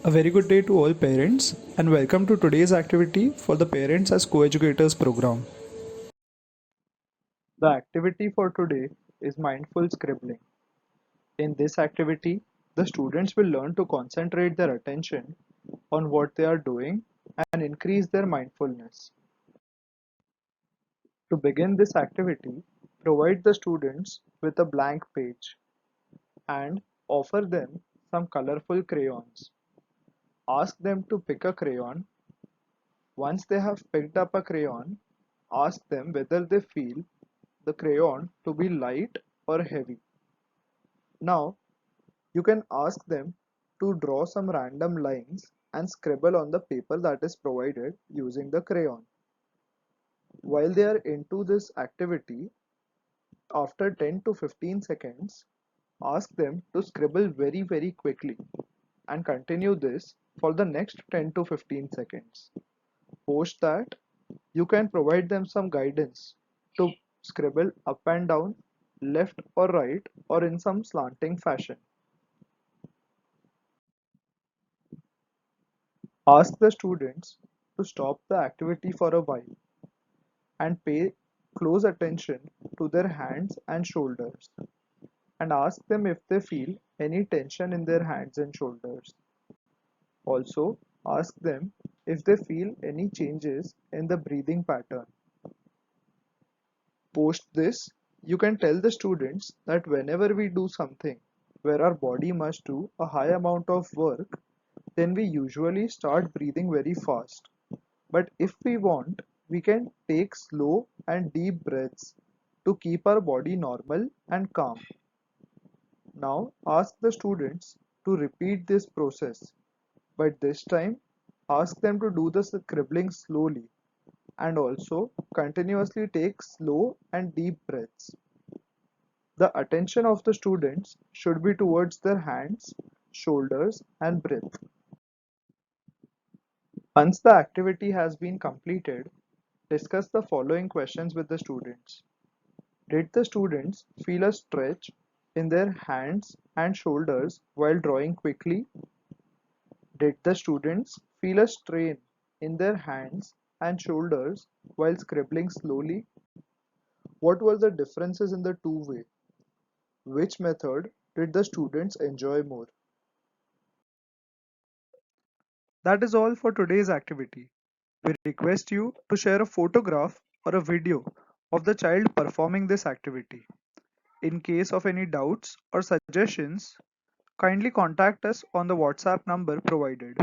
A very good day to all parents and welcome to today's activity for the Parents as Co-Educators program. The activity for today is mindful scribbling. In this activity, the students will learn to concentrate their attention on what they are doing and increase their mindfulness. To begin this activity, provide the students with a blank page and offer them some colorful crayons. Ask them to pick a crayon. Once they have picked up a crayon, ask them whether they feel the crayon to be light or heavy. Now, you can ask them to draw some random lines and scribble on the paper that is provided using the crayon. While they are into this activity, after 10 to 15 seconds, ask them to scribble very quickly and continue this for the next 10 to 15 seconds. Post that, you can provide them some guidance to scribble up and down, left or right, or in some slanting fashion. Ask the students to stop the activity for a while and pay close attention to their hands and shoulders and ask them if they feel any tension in their hands and shoulders. Also, ask them if they feel any changes in the breathing pattern. Post this, you can tell the students that whenever we do something where our body must do a high amount of work, then we usually start breathing very fast. But if we want, we can take slow and deep breaths to keep our body normal and calm. Now ask the students to repeat this process, but this time ask them to do the scribbling slowly and also continuously take slow and deep breaths. The attention of the students should be towards their hands, shoulders, and breath. Once the activity has been completed, discuss the following questions with the students. Did the students feel a stretch in their hands and shoulders while drawing quickly? Did the students feel a strain in their hands and shoulders while scribbling slowly? What were the differences in the two ways? Which method did the students enjoy more? That is all for today's activity. We request you to share a photograph or a video of the child performing this activity. In case of any doubts or suggestions, kindly contact us on the WhatsApp number provided.